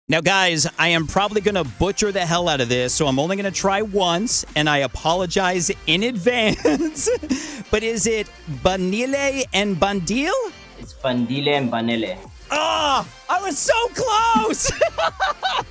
Now, guys, I am probably going to butcher the hell out of this, so I'm only going to try once, and I apologize in advance. But is it Banile and Bandil? It's Bandile and Banele. Ah, I was so close!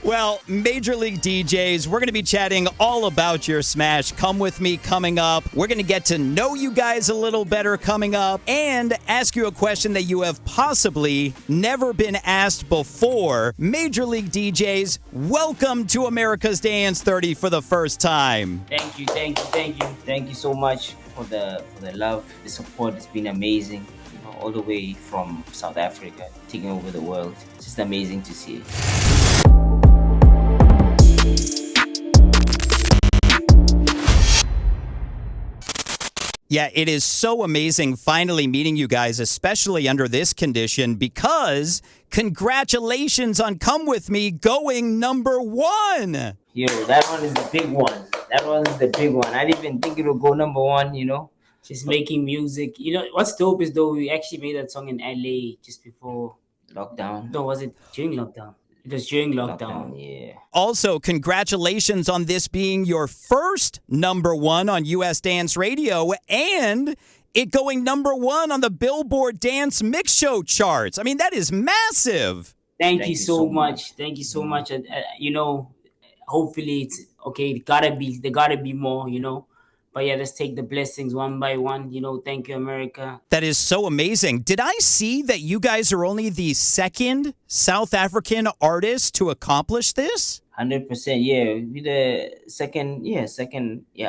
Well, Major League DJz, we're going to be chatting all about your smash. Come with me coming up. We're going to get to know you guys a little better coming up and ask you a question that you have possibly never been asked before. Major League DJz, welcome to America's Dance 30 for the first time. Thank you. Thank you so much for the love, the support. It's been amazing. All the way from South Africa, taking over the world. It's just amazing to see. Yeah, it is so amazing finally meeting you guys, especially under this condition, because congratulations on Come With Me going #1. Yo, that one is the big one. I didn't even think it would go #1, Just making music. What's dope is though we actually made that song in LA just before lockdown. No, was it during lockdown? It was during lockdown. Yeah. Also, congratulations on this being your first #1 on US Dance Radio and it going #1 on the Billboard Dance Mix Show charts. I mean, that is massive. Thank you so much. Thank you so much. Hopefully it's okay. There gotta be more, But yeah, let's take the blessings one by one. Thank you, America. That is so amazing. Did I see that you guys are only the second South African artist to accomplish this? 100%, yeah. Be the second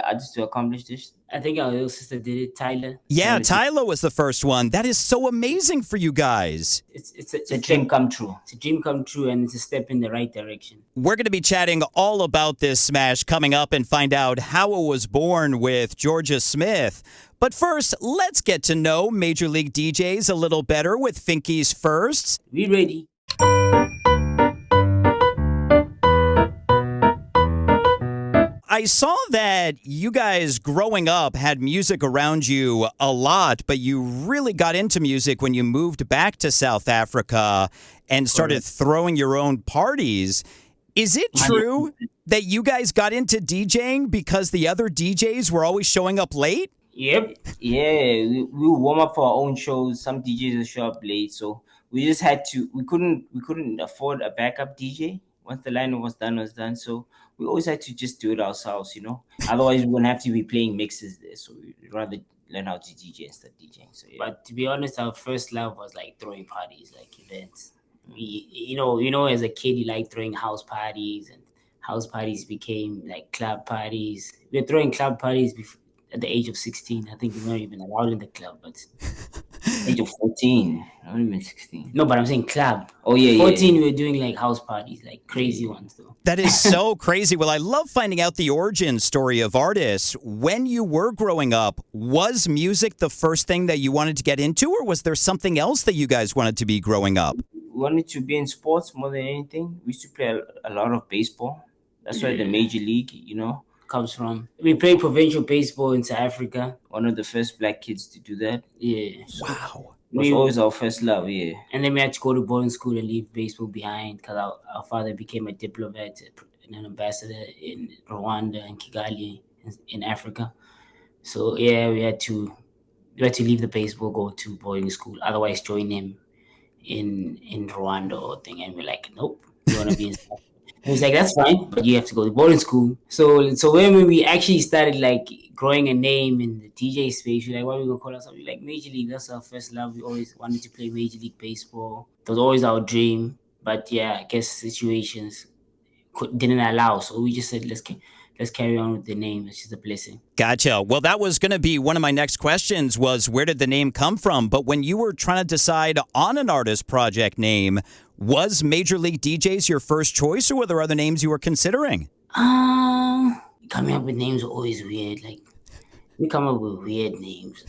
artist to accomplish this. I think our little sister did it, Tyler. Yeah, Tyler was the first one. That is so amazing for you guys. It's a dream come true. It's a dream come true, and it's a step in the right direction. We're going to be chatting all about this smash coming up and find out how it was born with Jorja Smith. But first, let's get to know Major League DJz a little better with Finky's firsts. We ready. I saw that you guys growing up had music around you a lot, but you really got into music when you moved back to South Africa and started throwing your own parties. Is it true that you guys got into DJing because the other DJs were always showing up late? Yep. Yeah, we warm up for our own shows. Some DJs will show up late, so we just had to. We couldn't afford a backup DJ. Once the lineup was done. So we always had to just do it ourselves, Otherwise, we wouldn't have to be playing mixes there. So we'd rather learn how to DJ instead of DJing. So yeah. But to be honest, our first love was like throwing parties, like events. As a kid, you like throwing house parties, and house parties became like club parties. We were throwing club parties at the age of 16. I think we weren't even allowed in the club, but age of 14, not even 16. No, but I'm saying club. Oh yeah, 14. We were doing like house parties, like crazy ones though. That is so crazy. Well, I love finding out the origin story of artists. When you were growing up, was music the first thing that you wanted to get into, or was there something else that you guys wanted to be growing up? We wanted to be in sports more than anything. We used to play a lot of baseball. That's why the Major League, comes from. We played provincial baseball in South Africa. One of the first black kids to do that. Yeah. Wow. It was always our first love, yeah. And then we had to go to boarding school and leave baseball behind because our father became a diplomat and an ambassador in Rwanda and Kigali in Africa. So yeah, we had to leave the baseball, go to boarding school, otherwise join him in Rwanda or thing. And we're like, nope, we want to be in South Africa. And he's like, that's fine, but you have to go to boarding school. So when we actually started like growing a name in the DJ space, we're like, what are we gonna call ourselves? We're like Major League. That's our first love. We always wanted to play Major League Baseball. It was always our dream. But yeah, I guess situations didn't allow. So we just said, let's carry on with the name. It's just a blessing. Gotcha. Well, that was going to be one of my next questions was where did the name come from? But when you were trying to decide on an artist project name, was Major League DJz your first choice or were there other names you were considering? Coming up with names are always weird. Like, we come up with weird names.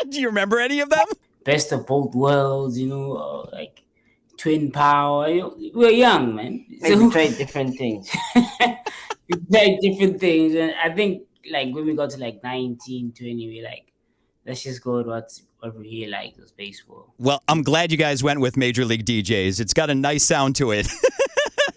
Do you remember any of them? Best of both worlds, like Twin Power. We're young, man. So we tried different things. We tried different things. And I think, like, when we got to, like, 19, 20, we're like, let's just go with what we really like, was baseball. Well, I'm glad you guys went with Major League DJz. It's got a nice sound to it.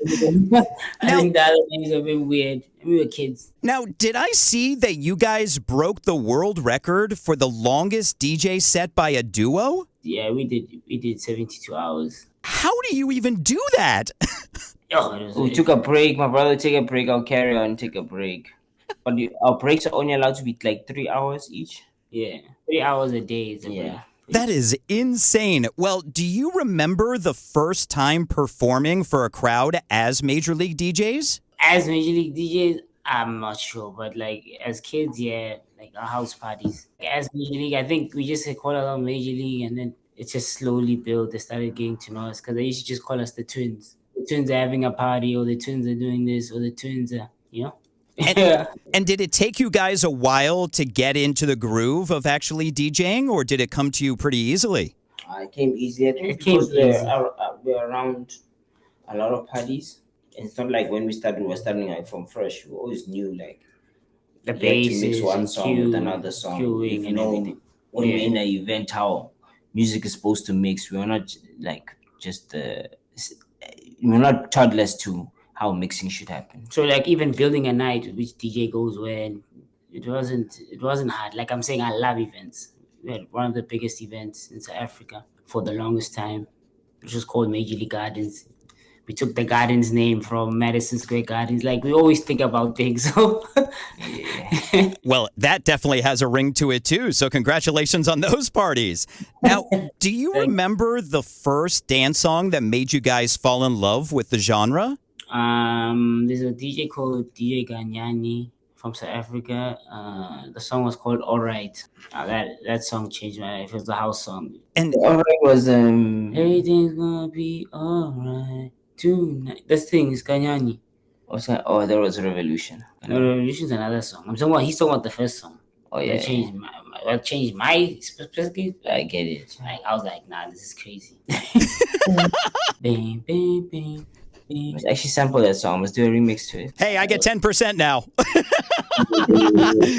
I think the other names are a bit weird. We were kids. Now, did I see that you guys broke the world record for the longest DJ set by a duo? Yeah, we did 72 hours. How do you even do that? We took a break. My brother take a break. I'll carry on, take a break. But our breaks are only allowed to be like 3 hours each. Yeah, 3 hours a day is a break. That is insane. Well, do you remember the first time performing for a crowd as Major League DJz? As Major League DJz, I'm not sure, but like as kids, yeah, like our house parties. As Major League, I think we just call it out Major League, and then it just slowly built. They started getting to know us because they used to just call us the twins. The twins are having a party, or the twins are doing this, or the twins are, you know. And did it take you guys a while to get into the groove of actually DJing, or did it come to you pretty easily? It came easy. I think It came because easy. we're around a lot of parties. It's not like when we were starting like from fresh. We always knew like The you had to mix bases one and song with another song. queuing If you and know, everything. when we're in an event, how music is supposed to mix. We're not like just we're not toddlers to how mixing should happen. So like even building a night, which DJ goes when it wasn't hard. Like I'm saying, I love events. We had one of the biggest events in South Africa for the longest time, which was called Major League Gardens. We took the gardens name from Madison Square Gardens. Like we always think about things. So Well, that definitely has a ring to it too. So congratulations on those parties. Now, do you remember the first dance song that made you guys fall in love with the genre? There's a DJ called DJ Ganyani from South Africa. The song was called All Right. That song changed my life. It was a house song. And All right was Everything's gonna be alright tonight. This thing is Ganyani. there was Revolution. No, Revolution's another song. He's talking about the first song. Oh yeah, That changed my perspective. I get it. Like I was like, nah, this is crazy. Bang, bang, bang. Let's actually sample that song. Let's do a remix to it. hey, I get 10% now.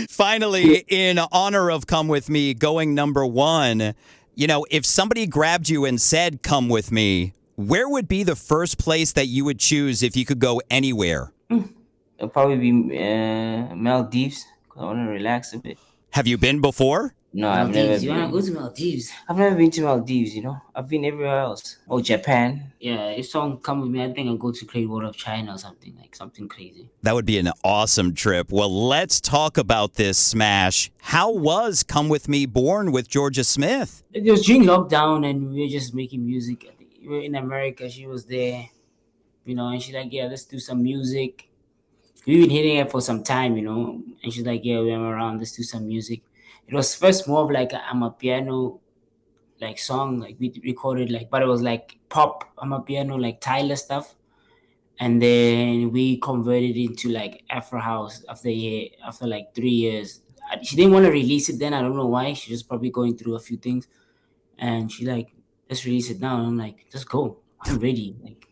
Finally, in honor of Come With Me going number one, you know, if somebody grabbed you and said, come with me, where would be the first place that you would choose if you could go anywhere? It'll probably be Maldives. 'Cause I want to relax a bit. Have you been before? No, I've never Maldives. You wanna been. go to Maldives? I've never been to Maldives. You know, I've been everywhere else. Oh, Japan. Yeah, if someone come with me, I think I'll go to Great Wall of China or something, like something crazy. That would be an awesome trip. Well, let's talk about this smash. How was Come With Me born with Jorja Smith? It was during lockdown and we were just making music. I think we were in America, she was there, you know, and she's like, yeah, let's do some music. We've been hitting it for some time, you know, and she's like, yeah, we're around, let's do some music. It was first more of like I'm a piano like song, like we recorded like, but it was like pop, I'm a piano, like Tyler stuff. And then we converted into like Afro House after like 3 years. She didn't want to release it then. I don't know why. She was probably going through a few things. And she like, let's release it now. And I'm like, let's go. I'm ready. Like,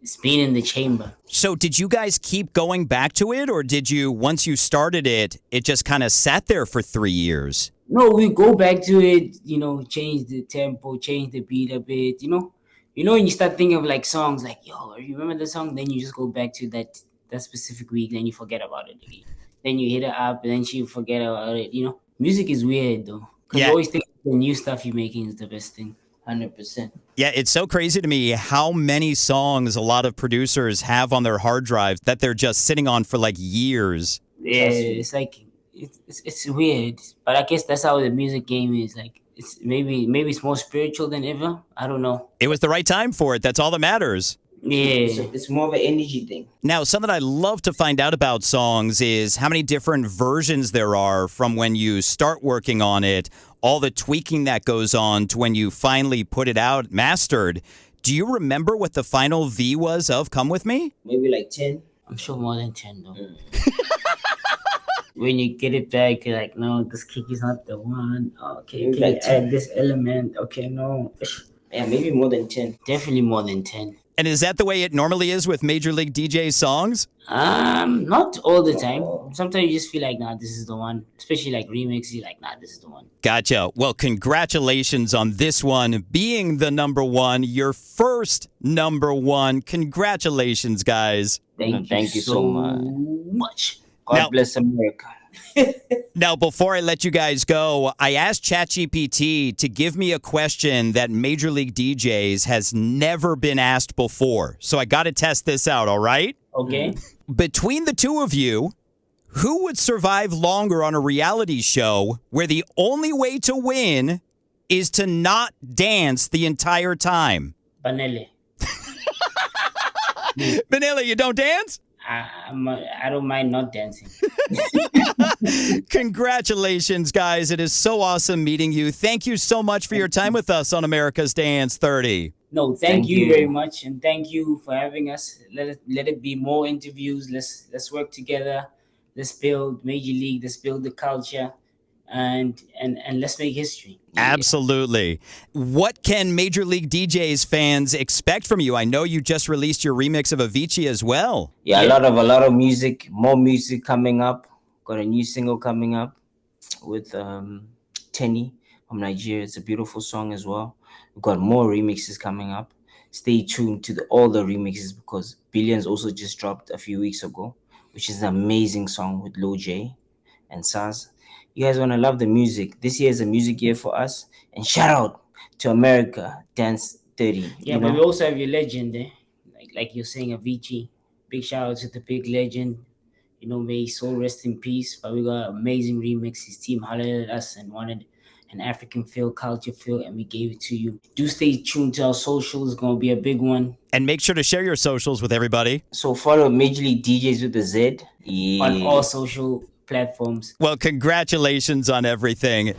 it's been in the chamber. So did you guys keep going back to it, or did you, once you started it, it just kind of sat there for 3 years? No, we go back to it, you know, change the tempo, change the beat a bit, you know. You know, when you start thinking of like songs like, yo, you remember the song? Then you just go back to that specific week, then you forget about it again. Then you hit it up, and then you forget about it, you know. Music is weird though. Because Yeah. you always think the new stuff you're making is the best thing. 100%. Yeah, it's so crazy to me how many songs a lot of producers have on their hard drives that they're just sitting on for like years. Yeah, it's like it's weird, but I guess that's how the music game is. Like it's maybe it's more spiritual than ever. I don't know. It was the right time for it. That's all that matters. Yeah, It's more of an energy thing. Now, something I love to find out about songs is how many different versions there are from when you start working on it, all the tweaking that goes on to when you finally put it out mastered. Do you remember what the final V was of Come With Me? Maybe like 10. I'm sure more than 10 though. When you get it back, you're like, no, this kick is not the one. Okay, Maybe can you like 10. add this element? Okay, no. Yeah, maybe more than 10. Definitely more than 10. And is that the way it normally is with Major League DJ songs? Not all the time. Sometimes you just feel like, nah, this is the one. Especially like remixes, you're like, nah, this is the one. Gotcha. Well, congratulations on this one being the number one, your first number one. Congratulations, guys. Thank you so much. God bless America. Now, before I let you guys go, I asked ChatGPT to give me a question that Major League DJz has never been asked before. So I got to test this out, all right? Okay. Between the two of you, who would survive longer on a reality show where the only way to win is to not dance the entire time? Banele. Vanilla, you don't dance? I don't mind not dancing. Congratulations, guys. It is so awesome meeting you. Thank you so much for your time with us on America's Dance 30. No, thank you very much. And thank you for having us. Let it be more interviews. Let's work together. Let's build Major League. Let's build the culture. And let's make history. Absolutely. What can Major League DJz fans expect from you? I know you just released your remix of Avicii as well. Yeah, a lot of music, more music coming up. Got a new single coming up with Tenny from Nigeria. It's a beautiful song as well. We've got more remixes coming up. Stay tuned to all the remixes because Billions also just dropped a few weeks ago, which is an amazing song with Lil J and Saz. You guys want to love the music. This year is a music year for us. And shout out to America Dance 30. Yeah, but we also have your legend there. Like you're saying, Avicii. Big shout out to the big legend. May his soul rest in peace. But we got amazing remix. His team hollered at us and wanted an African feel, culture feel, and we gave it to you. Do stay tuned to our socials. It's going to be a big one. And make sure to share your socials with everybody. So follow Major League DJz with a Z. On all social platforms. Well, congratulations on everything.